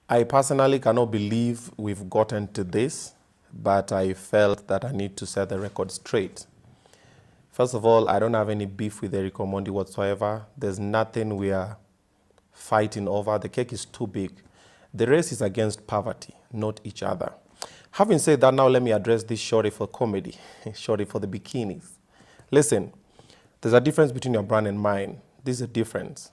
I personally cannot believe we've gotten to this, but I felt that I need to set the record straight. First of all, I don't have any beef with Erick Omondi whatsoever. There's nothing we are fighting over. The cake is too big. The race is against poverty, not each other. Having said that, now let me address this shorty for comedy, shorty for the bikinis. Listen, there's a difference between your brand and mine. This is a difference.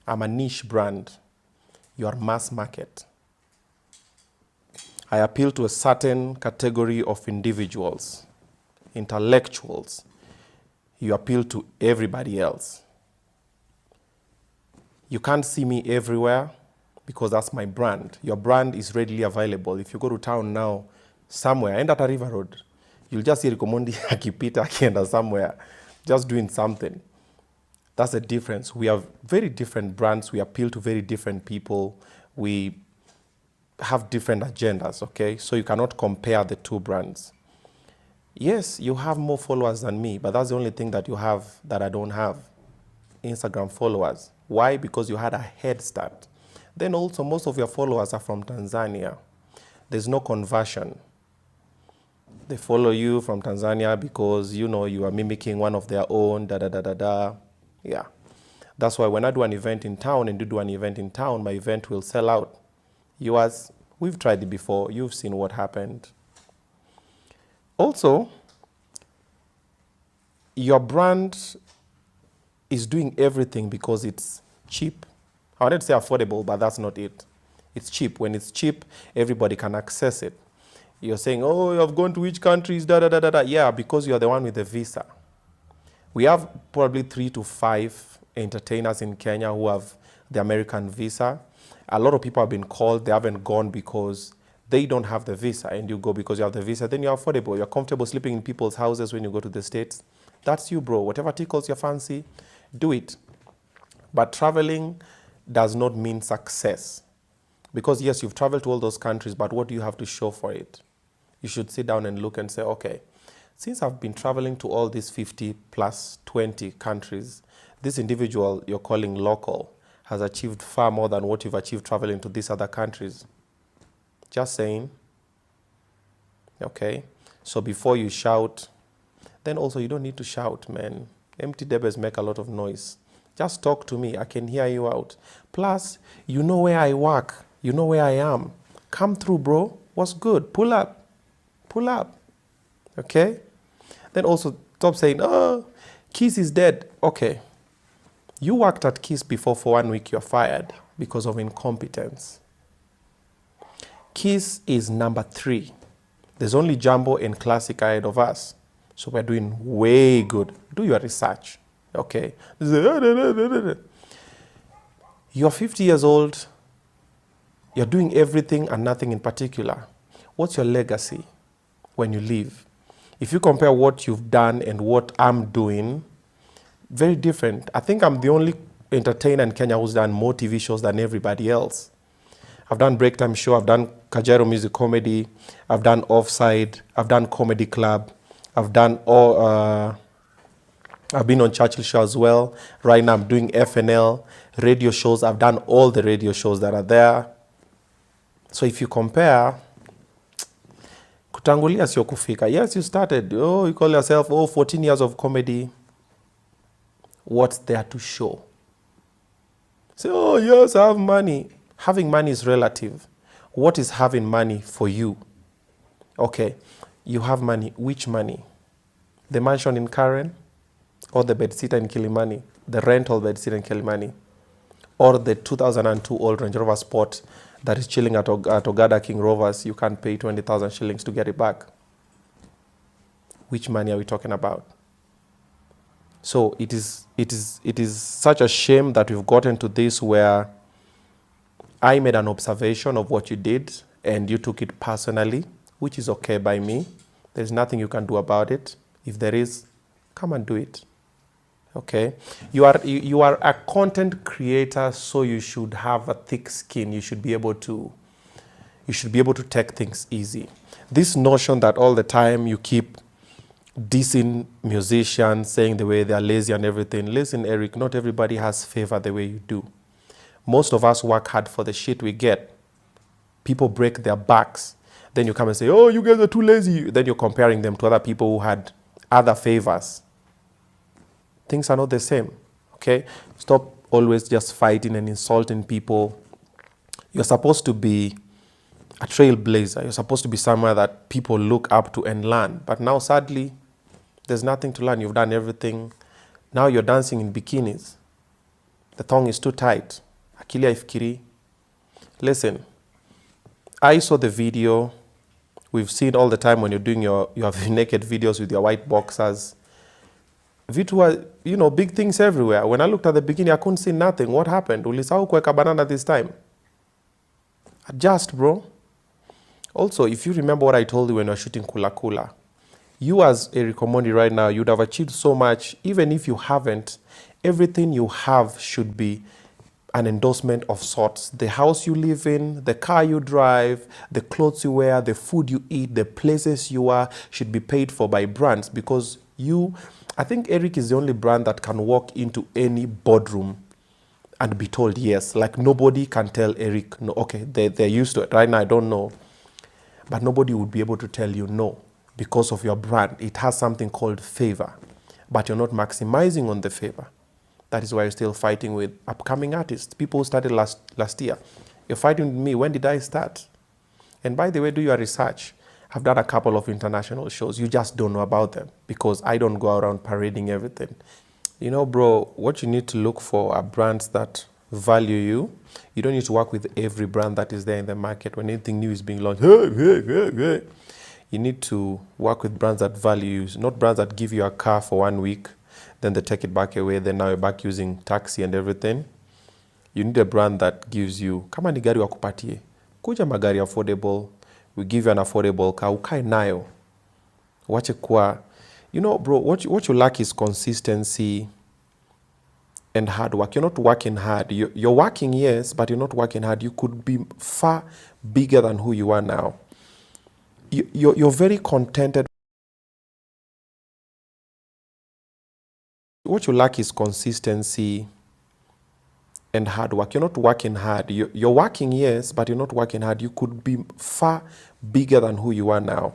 I'm a niche brand. You are mass market. I appeal to a certain category of individuals, intellectuals. You appeal to everybody else. You can't see me everywhere because that's my brand. Your brand is readily available. If you go to town now, somewhere, end at a river road, you'll just see Erick Omondi akipita akienda somewhere, just doing something. That's the difference. We have very different brands. We appeal to very different people. We have different agendas, okay? So you cannot compare the two brands. Yes, you have more followers than me, but that's the only thing that you have that I don't have. Instagram followers. Why? Because you had a head start. Then also most of your followers are from Tanzania. There's no conversion. They follow you from Tanzania because you know you are mimicking one of their own, da-da-da-da-da. Yeah. That's why when I do an event in town and you do an event in town, my event will sell out. Yours, we've tried it before. You've seen what happened. Also, your brand is doing everything because it's cheap. I wanted to say affordable, but that's not it. It's cheap. When it's cheap, everybody can access it. You're saying, oh, I've gone to which countries, da-da-da-da-da. Yeah, because you're the one with the visa. We have probably 3 to 5 entertainers in Kenya who have the American visa. A lot of people have been called, they haven't gone because they don't have the visa, and you go because you have the visa, then you're affordable. You're comfortable sleeping in people's houses when you go to the States. That's you, bro. Whatever tickles your fancy, do it. But traveling does not mean success. Because yes, you've traveled to all those countries, but what do you have to show for it? You should sit down and look and say, okay, since I've been traveling to all these 50 plus 20 countries, this individual you're calling local has achieved far more than what you've achieved traveling to these other countries. Just saying. Okay? So before you shout, then also you don't need to shout, man. Empty debes make a lot of noise. Just talk to me. I can hear you out. Plus, you know where I work. You know where I am. Come through, bro. What's good? Pull up. Pull up. Okay? Then also stop saying, oh, Kiss is dead. Okay. You worked at Kiss before for 1 week, you're fired because of incompetence. Kiss is number 3. There's only Jumbo and Classic ahead of us. So we're doing way good. Do your research. Okay. You're 50 years old. You're doing everything and nothing in particular. What's your legacy when you leave? If you compare what you've done and what I'm doing, very different. I think I'm the only entertainer in Kenya who's done more TV shows than everybody else. I've done Break Time Show, I've done Kajero Music Comedy, I've done Offside, I've done Comedy Club, I've done all, I've been on Churchill Show as well. Right now I'm doing FNL, radio shows. I've done all the radio shows that are there. So if you compare, kutangulia sio kufika. Yes, you started, oh, you call yourself, 14 years of comedy. What's there to show? Say, oh, yes, I have money. Having money is relative. What is having money for you? Okay, you have money. Which money? The mansion in Karen? Or the bedsitter in Kilimani? The rental bedsitter in Kilimani? Or the 2002 old Range Rover Sport that is chilling at Ogada King Rovers? You can't pay 20,000 shillings to get it back. Which money are we talking about? So it is such a shame that we've gotten to this where I made an observation of what you did and you took it personally, which is okay by me. There's nothing you can do about it. If there is, come and do it. Okay? You are a content creator, so you should have a thick skin. You should be able to take things easy. This notion that all the time you keep dissing musicians, saying the way they are lazy and everything. Listen, Erick, not everybody has favor the way you do. Most of us work hard for the shit we get. People break their backs. Then you come and say, oh, you guys are too lazy. Then you're comparing them to other people who had other favors. Things are not the same, okay? Stop always just fighting and insulting people. You're supposed to be a trailblazer. You're supposed to be somewhere that people look up to and learn. But now, sadly, there's nothing to learn. You've done everything. Now you're dancing in bikinis. The thong is too tight. Akili haifikiri. Listen, I saw the video. We've seen all the time when you're doing your naked videos with your white boxers. Vitu were, big things everywhere. When I looked at the bikini, I couldn't see nothing. What happened? Ulisahau kuweka banana this time. Adjust, bro. Also, if you remember what I told you when we were shooting Kula Kula, you as Erick Omondi right now, you'd have achieved so much. Even if you haven't, everything you have should be an endorsement of sorts. The house you live in, the car you drive, the clothes you wear, the food you eat, the places you are should be paid for by brands, because I think Erick is the only brand that can walk into any boardroom and be told yes. Like nobody can tell Erick no. Okay, they're used to it. Right now, I don't know. But nobody would be able to tell you no because of your brand. It has something called favor, but you're not maximizing on the favor. That is why you're still fighting with upcoming artists. People who started last year. You're fighting with me. When did I start? And by the way, do your research. I've done a couple of international shows. You just don't know about them because I don't go around parading everything. Bro, what you need to look for are brands that value you. You don't need to work with every brand that is there in the market. When anything new is being launched, you need to work with brands that value you, not brands that give you a car for 1 week, then they take it back away, then now you're back using taxi and everything. You need a brand that gives you, kama ni gari wakupatie, kuja magari affordable, we give you an affordable car, ukae nayo. Wache kwa, bro, what you lack is consistency and hard work. You're not working hard. You're working, yes, but you're not working hard. You could be far bigger than who you are now. You're very contented. What you lack is consistency and hard work. You're not working hard. You're working, yes, but you're not working hard. You could be far bigger than who you are now.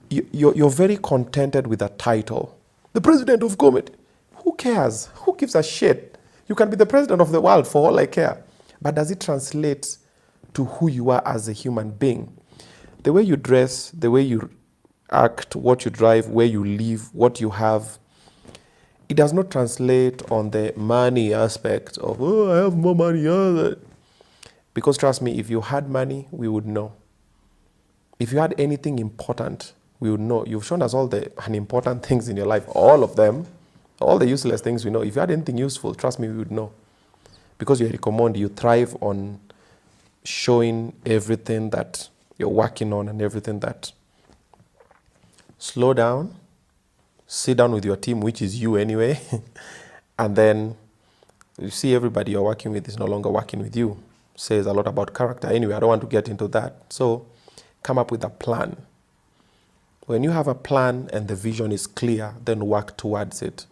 You're very contented with a title. The president of comedy. Who cares? Who gives a shit? You can be the president of the world for all I care. But does it translate to who you are as a human being? The way you dress, the way you act, what you drive, where you live, what you have, it does not translate on the money aspect of, oh, I have more money. Because trust me, if you had money, we would know. If you had anything important, we would know. You've shown us all the unimportant things in your life, all of them. All the useless things we know. If you had anything useful, trust me, we would know. Because you're Erick Omondi, you thrive on showing everything that you're working on and everything that. Slow down, sit down with your team, which is you anyway, and then you see everybody you're working with is no longer working with you. Says a lot about character. Anyway, I don't want to get into that. So come up with a plan. When you have a plan and the vision is clear, then work towards it.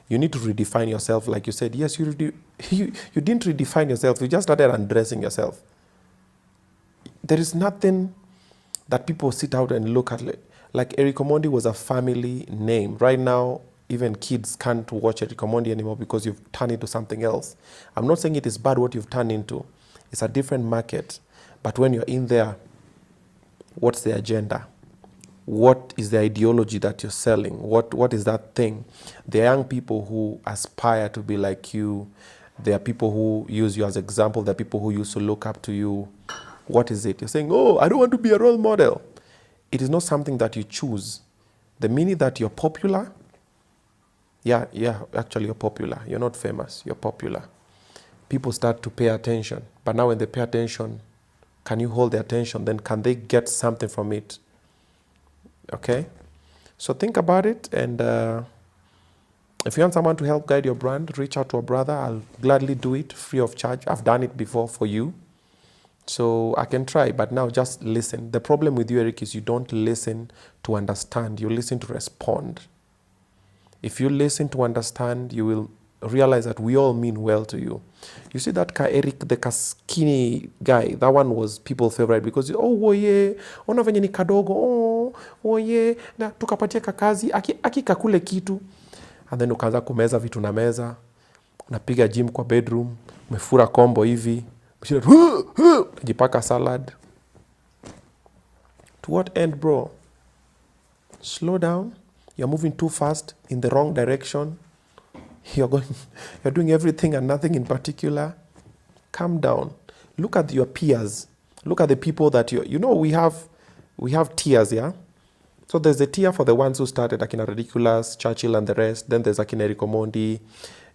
You need to redefine yourself. Like you said, yes, you didn't redefine yourself. You just started undressing yourself. There is nothing that people sit out and look at. Like Erick Omondi was a family name. Right now, even kids can't watch Erick Omondi anymore because you've turned into something else. I'm not saying it is bad what you've turned into. It's a different market. But when you're in there, what's the agenda? What is the ideology that you're selling? What is that thing? There are young people who aspire to be like you. There are people who use you as example. There are people who used to look up to you. What is it? You're saying, oh, I don't want to be a role model. It is not something that you choose. The minute that you're popular, actually you're popular. You're not famous, you're popular. People start to pay attention. But now when they pay attention, can you hold their attention? Then can they get something from it? Okay, so think about it, and if you want someone to help guide your brand, reach out to a brother. I'll gladly do it free of charge. I've done it before for you, so I can try, but now just listen. The problem with you, Erick, is you don't listen to understand. You listen to respond. If you listen to understand, you will realize that we all mean well to you. You see that Erick, the skinny guy, that one was people's favorite because, oh, woye, ona venye ni kadogo, oh, woye, na tukapatia kakazi, aki kakule kitu. And then ukaanza kumeza vitu na meza, unapiga gym kwa bedroom, umefura kombo hivi, unajipaka salad. To what end, bro? Slow down. You're moving too fast in the wrong direction. You're doing everything and nothing in particular. Calm down. Look at your peers. Look at the people that we have tiers, yeah? So there's a tier for the ones who started, Akina Ridiculous, Churchill and the rest. Then there's Akina Erick Omondi.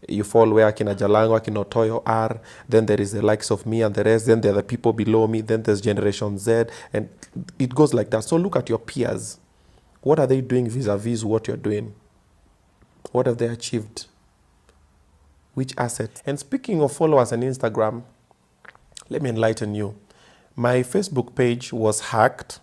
You fall where Akina Jalango, Akina Otoyo are. Then there is the likes of me and the rest. Then there are the people below me. Then there's Generation Z. And it goes like that. So look at your peers. What are they doing vis-a-vis what you're doing? What have they achieved? Which asset? And speaking of followers on Instagram, let me enlighten you. My Facebook page was hacked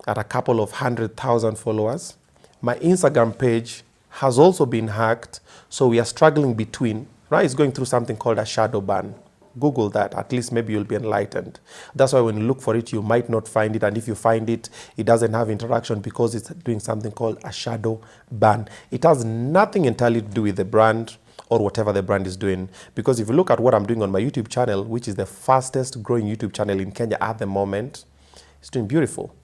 at a couple of 100,000 followers. My Instagram page has also been hacked, so we are struggling between, right? It's going through something called a shadow ban. Google that, at least maybe you'll be enlightened. That's why when you look for it, you might not find it, and if you find it, it doesn't have interaction because it's doing something called a shadow ban. It has nothing entirely to do with the brand or whatever the brand is doing. Because if you look at what I'm doing on my YouTube channel, which is the fastest growing YouTube channel in Kenya at the moment, it's doing beautiful.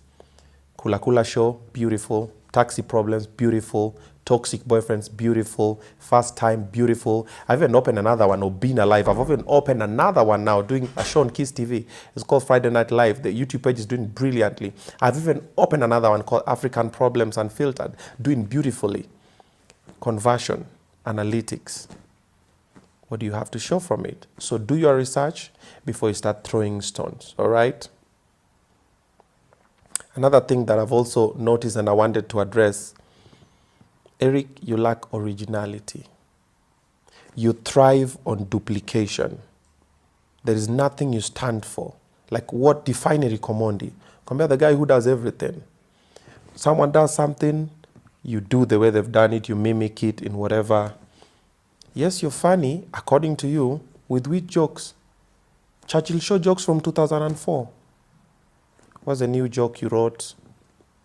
Kula Kula Show, beautiful. Taxi Problems, beautiful. Toxic Boyfriends, beautiful. First Time, beautiful. I've even opened another one, Obinna Live. I've even opened another one now, doing a show on Kiss TV. It's called Friday Night Live. The YouTube page is doing brilliantly. I've even opened another one called African Problems Unfiltered, doing beautifully. Conversion, analytics. What do you have to show from it? So do your research before you start throwing stones, all right? Another thing that I've also noticed and I wanted to address, Erick, you lack originality. You thrive on duplication. There is nothing you stand for. Like what define Erick Omondi? Compare the guy who does everything. Someone does something, you do the way they've done it, you mimic it in whatever. Yes, you're funny, according to you, with which jokes? Churchill Show jokes from 2004. What's the new joke you wrote?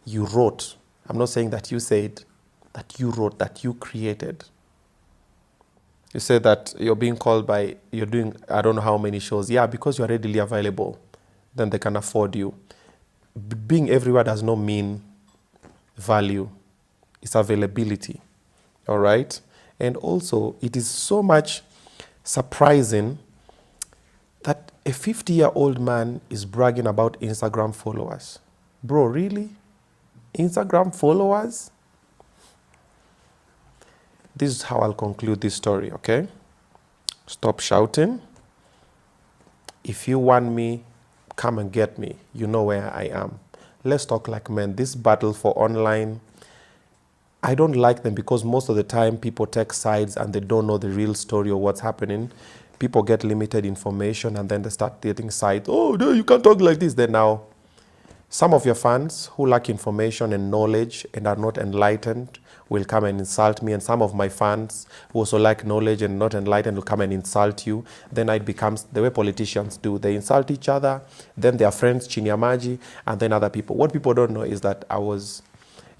You wrote. I'm not saying that you said, that you wrote, that you created. You said that you're being called by, you're doing, I don't know how many shows. Yeah, because you're readily available, then they can afford you. Being everywhere does not mean value. It's availability, all right? And also, it is so much surprising that a 50-year-old man is bragging about Instagram followers. Bro, really? Instagram followers? This is how I'll conclude this story, okay? Stop shouting. If you want me, come and get me. You know where I am. Let's talk like men. This battle for online, I don't like them because most of the time people take sides and they don't know the real story of what's happening. People get limited information and then they start taking sides. Oh, no, you can't talk like this. Then now, some of your fans who lack information and knowledge and are not enlightened will come and insult me. And some of my fans who also lack knowledge and not enlightened will come and insult you. Then it becomes the way politicians do. They insult each other, then their friends, Chinyamaji, and then other people. What people don't know is that I was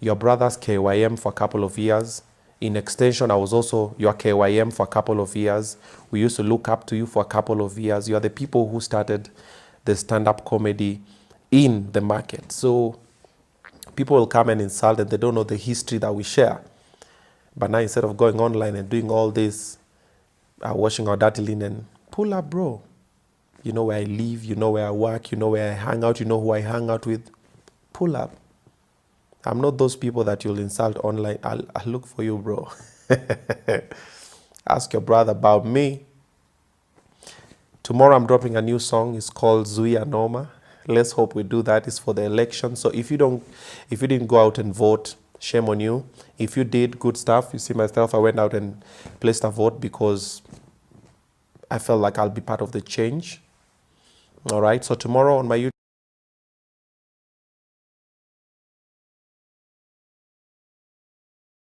your brother's KYM for a couple of years. In extension, I was also your KYM for a couple of years. We used to look up to you for a couple of years. You are the people who started the stand-up comedy in the market. So people will come and insult and they don't know the history that we share. But now instead of going online and doing all this, washing our dirty linen, pull up, bro. You know where I live, you know where I work, you know where I hang out, you know who I hang out with. Pull up. I'm not those people that you'll insult online. I'll look for you, bro. Ask your brother about me. Tomorrow I'm dropping a new song. It's called Zuia Noma. Let's hope we do that. It's for the election. So if you didn't go out and vote, shame on you. If you did, good stuff. You see myself, I went out and placed a vote because I felt like I'll be part of the change. All right. So tomorrow on my YouTube